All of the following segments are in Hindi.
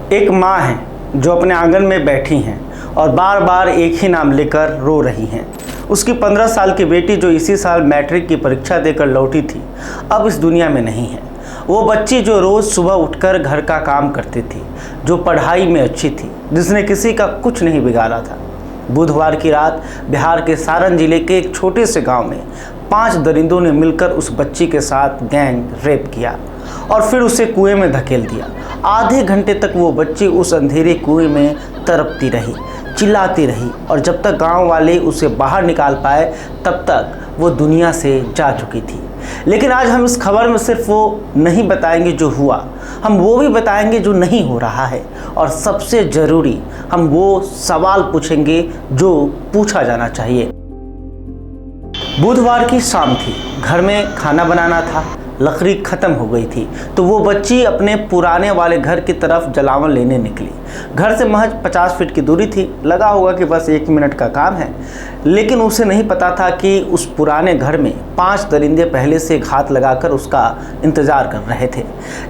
एक माँ है जो अपने आंगन में बैठी हैं और बार बार एक ही नाम लेकर रो रही हैं। उसकी 15 साल की बेटी जो इसी साल मैट्रिक की परीक्षा देकर लौटी थी, अब इस दुनिया में नहीं है। वो बच्ची जो रोज़ सुबह उठकर घर का काम करती थी, जो पढ़ाई में अच्छी थी, जिसने किसी का कुछ नहीं बिगाड़ा था। बुधवार की रात बिहार के सारण जिले के एक छोटे से गांव में 5 दरिंदों ने मिलकर उस बच्ची के साथ गैंग रेप किया और फिर उसे कुएं में धकेल दिया। आधे घंटे तक वो बच्ची उस अंधेरे कुएं में तड़पती रही, चिल्लाती रही और जब तक गांव वाले उसे बाहर निकाल पाए तब तक वो दुनिया से जा चुकी थी। लेकिन आज हम इस खबर में सिर्फ वो नहीं बताएंगे जो हुआ, हम वो भी बताएंगे जो नहीं हो रहा है, और सबसे ज़रूरी हम वो सवाल पूछेंगे जो पूछा जाना चाहिए। बुधवार की शाम थी, घर में खाना बनाना था, लकड़ी ख़त्म हो गई थी तो वो बच्ची अपने पुराने वाले घर की तरफ जलावन लेने निकली। घर से महज 50 फीट की दूरी थी, लगा होगा कि बस 1 मिनट का काम है, लेकिन उसे नहीं पता था कि उस पुराने घर में 5 दरिंदे पहले से घात लगाकर उसका इंतज़ार कर रहे थे।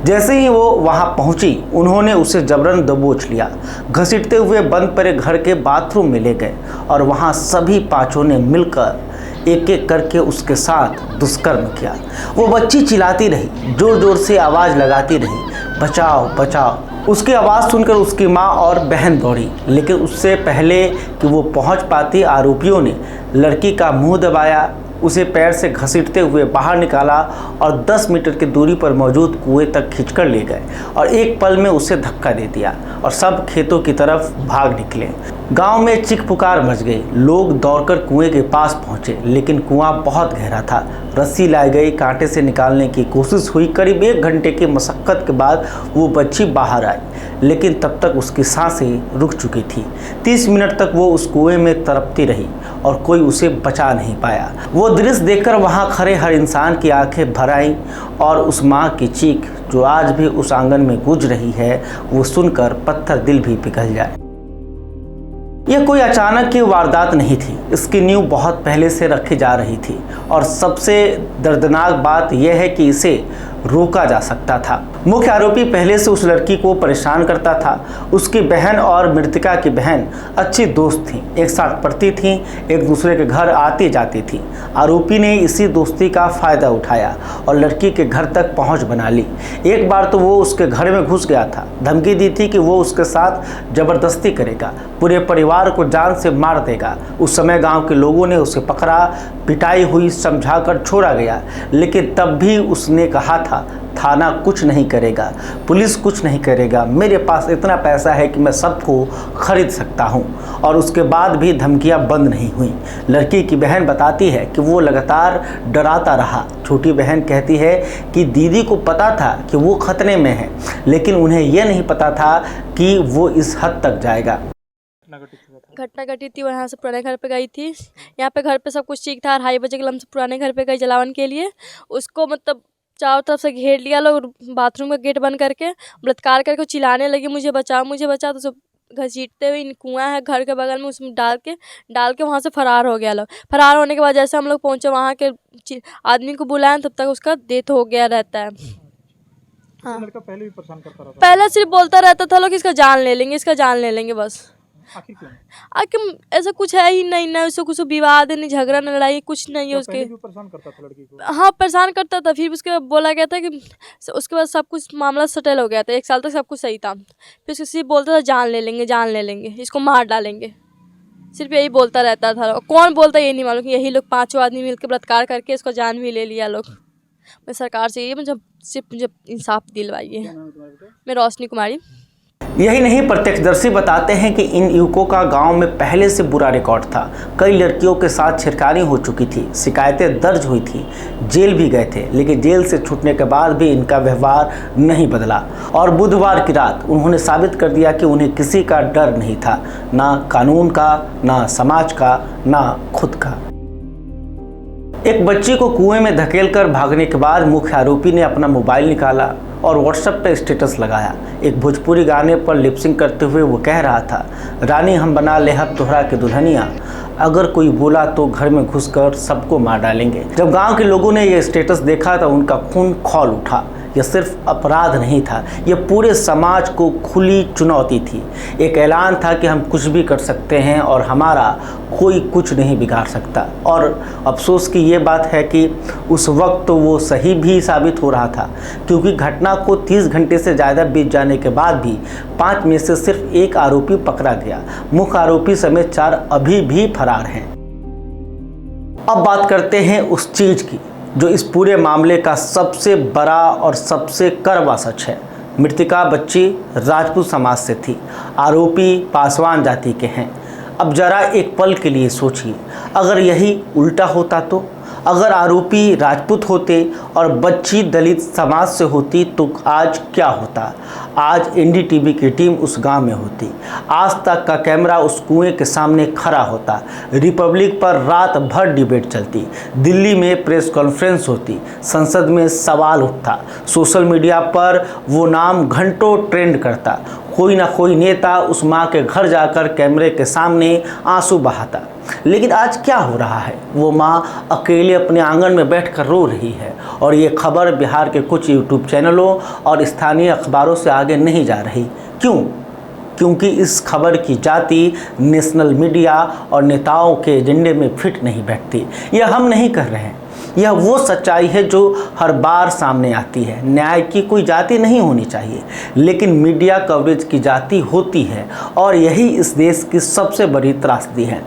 जैसे ही वो वहाँ पहुँची, उन्होंने उसे जबरन दबोच लिया, घसीटते हुए बंद पड़े घर के बाथरूम में ले गए और वहाँ सभी 5 ने मिलकर एक एक करके उसके साथ दुष्कर्म किया। वो बच्ची चिल्लाती रही, जोर जोर से आवाज़ लगाती रही, बचाओ बचाओ। उसकी आवाज़ सुनकर उसकी माँ और बहन दौड़ी, लेकिन उससे पहले कि वो पहुँच पाती, आरोपियों ने लड़की का मुंह दबाया, उसे पैर से घसीटते हुए बाहर निकाला और 10 मीटर की दूरी पर मौजूद कुएं तक खींचकर ले गए और एक पल में उसे धक्का दे दिया और सब खेतों की तरफ भाग निकले। गांव में चीख पुकार मच गई। लोग दौड़कर कुएं के पास पहुंचे, लेकिन कुआं बहुत गहरा था। रस्सी लाई गई, कांटे से निकालने की कोशिश हुई। करीब 1 घंटे की मशक्क़त के बाद वो बच्ची बाहर आई, लेकिन तब तक उसकी सांसें रुक चुकी थी। 30 मिनट तक वो उस कुएं में तड़पती रही और कोई उसे बचा नहीं पाया। वो दृश्य देखकर वहाँ खड़े हर इंसान की आंखें भर आईं और उस माँ की चीख जो आज भी उस आंगन में गूंज रही है, वो सुनकर पत्थर दिल भी पिघल जाए। यह कोई अचानक की वारदात नहीं थी, इसकी नींव बहुत पहले से रखी जा रही थी और सबसे दर्दनाक बात यह है कि इसे रोका जा सकता था। मुख्य आरोपी पहले से उस लड़की को परेशान करता था। उसकी बहन और मृतका की बहन अच्छी दोस्त थीं, एक साथ पढ़ती थीं, एक दूसरे के घर आती जाती थीं। आरोपी ने इसी दोस्ती का फ़ायदा उठाया और लड़की के घर तक पहुंच बना ली। एक बार तो वो उसके घर में घुस गया था, धमकी दी थी कि वो उसके साथ ज़बरदस्ती करेगा, पूरे परिवार को जान से मार देगा। उस समय गाँव के लोगों ने उसे पकड़ा, पिटाई हुई, समझाकर छोड़ा गया, लेकिन तब भी उसने कहा था थाना कुछ नहीं करेगा, पुलिस कुछ नहीं करेगा, मेरे पास इतना पैसा है कि मैं सबको खरीद सकता हूं। और उसके बाद भी धमकियां बंद नहीं हुई। लड़की की बहन बताती है कि वो लगातार डराता रहा। छोटी बहन कहती है कि दीदी को पता था कि वो खतरे में है, लेकिन उन्हें यह नहीं पता था कि वो इस हद तक जाएगा। घटना घटी थी, वहाँ से पुराने घर पे गई थी। यहाँ पे घर पे सब कुछ ठीक था। 2:30 बजे के लम्ब से पुराने घर पे गई जलावन के लिए। उसको मतलब चारों तरफ से घेर लिया लोग, बाथरूम का गेट बंद करके बलात्कार करके चिल्लाने लगी, मुझे बचाओ मुझे बचाओ। तो सब घसीटते हुए, कुआं है घर के बगल में, उसमें डाल के वहाँ से फ़रार हो गया लोग। फ़रार होने के बाद जैसे हम लोग पहुँचे, वहाँ के आदमी को बुलाया, तब तक उसका डेथ हो गया रहता है। हाँ, लड़का पहले भी परेशान करता रहता पहले सिर्फ बोलता रहता था लोग इसका जान ले लेंगे, इसका जान ले लेंगे, बस। आखिर क्यों? आखिर ऐसा कुछ है ही नहीं ना, उससे कुछ विवाद नहीं, झगड़ा न लड़ाई कुछ नहीं है तो उसके। पहले भी परेशान करता था लड़की को? हाँ, परेशान करता था। फिर उसके बोला गया था कि उसके बाद सब कुछ मामला सेटल हो गया था। 1 साल तक सब कुछ सही था। फिर उसके सिर्फ बोलता था जान ले लेंगे, जान ले लेंगे, इसको मार डालेंगे, सिर्फ यही बोलता रहता था। कौन बोलता ये नहीं मालूम कि यही लोग 5 आदमी मिलकर बलात्कार करके इसको जान भी ले लिया लोग। मैं सरकार से ये मुझे इंसाफ दिलवाइए। मैं रोशनी कुमारी। यही नहीं, प्रत्यक्षदर्शी बताते हैं कि इन युवकों का गांव में पहले से बुरा रिकॉर्ड था। कई लड़कियों के साथ छेड़खानी हो चुकी थी, शिकायतें दर्ज हुई थी, जेल भी गए थे, लेकिन जेल से छूटने के बाद भी इनका व्यवहार नहीं बदला। और बुधवार की रात उन्होंने साबित कर दिया कि उन्हें किसी का डर नहीं था, ना कानून का, ना समाज का, ना खुद का। एक बच्ची को कुएं में धकेलकर भागने के बाद मुख्य आरोपी ने अपना मोबाइल निकाला और व्हाट्सएप पर स्टेटस लगाया। एक भोजपुरी गाने पर लिपसिंग करते हुए वो कह रहा था, रानी हम बना ले हब तोहरा के दुल्हनिया, अगर कोई बोला तो घर में घुसकर सबको मार डालेंगे। जब गांव के लोगों ने ये स्टेटस देखा तो उनका खून खौल उठा। यह सिर्फ अपराध नहीं था, यह पूरे समाज को खुली चुनौती थी। एक ऐलान था कि हम कुछ भी कर सकते हैं और हमारा कोई कुछ नहीं बिगाड़ सकता। और अफसोस की ये बात है कि उस वक्त तो वो सही भी साबित हो रहा था, क्योंकि घटना को 30 घंटे से ज़्यादा बीत जाने के बाद भी 5 में से सिर्फ 1 आरोपी पकड़ा गया। मुख्य आरोपी समेत 4 अभी भी फरार हैं। अब बात करते हैं उस चीज़ की जो इस पूरे मामले का सबसे बड़ा और सबसे कड़वा सच है। मृतका बच्ची राजपूत समाज से थी, आरोपी पासवान जाति के हैं। अब जरा एक पल के लिए सोचिए, अगर यही उल्टा होता तो? अगर आरोपी राजपूत होते और बच्ची दलित समाज से होती तो आज क्या होता? आज एनडीटीवी की टीम उस गांव में होती, आज तक का कैमरा उस कुएं के सामने खड़ा होता, रिपब्लिक पर रात भर डिबेट चलती, दिल्ली में प्रेस कॉन्फ्रेंस होती, संसद में सवाल उठता, सोशल मीडिया पर वो नाम घंटों ट्रेंड करता, कोई ना कोई नेता उस माँ के घर जाकर कैमरे के सामने आंसू बहाता। लेकिन आज क्या हो रहा है? वो माँ अकेले अपने आंगन में बैठकर रो रही है और ये खबर बिहार के कुछ यूट्यूब चैनलों और स्थानीय अखबारों से आगे नहीं जा रही। क्यों? क्योंकि इस खबर की जाति नेशनल मीडिया और नेताओं के एजेंडे में फिट नहीं बैठती। यह हम नहीं कर रहे हैं, यह वो सच्चाई है जो हर बार सामने आती है। न्याय की कोई जाति नहीं होनी चाहिए, लेकिन मीडिया कवरेज की जाति होती है और यही इस देश की सबसे बड़ी त्रासदी है।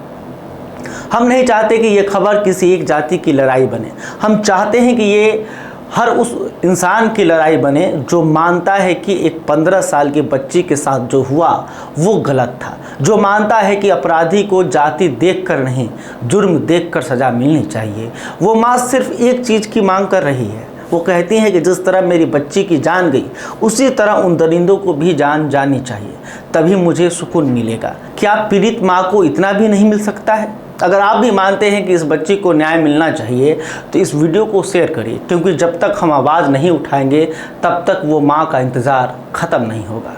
हम नहीं चाहते कि ये खबर किसी एक जाति की लड़ाई बने, हम चाहते हैं कि ये हर उस इंसान की लड़ाई बने जो मानता है कि एक 15 साल की बच्ची के साथ जो हुआ वो गलत था, जो मानता है कि अपराधी को जाति देखकर नहीं जुर्म देखकर सज़ा मिलनी चाहिए। वो माँ सिर्फ एक चीज़ की मांग कर रही है, वो कहती है कि जिस तरह मेरी बच्ची की जान गई उसी तरह उन दरिंदों को भी जान जानी चाहिए, तभी मुझे सुकून मिलेगा। क्या पीड़ित माँ को इतना भी नहीं मिल सकता है? अगर आप भी मानते हैं कि इस बच्ची को न्याय मिलना चाहिए तो इस वीडियो को शेयर करिए, क्योंकि जब तक हम आवाज़ नहीं उठाएंगे तब तक वो माँ का इंतज़ार ख़त्म नहीं होगा।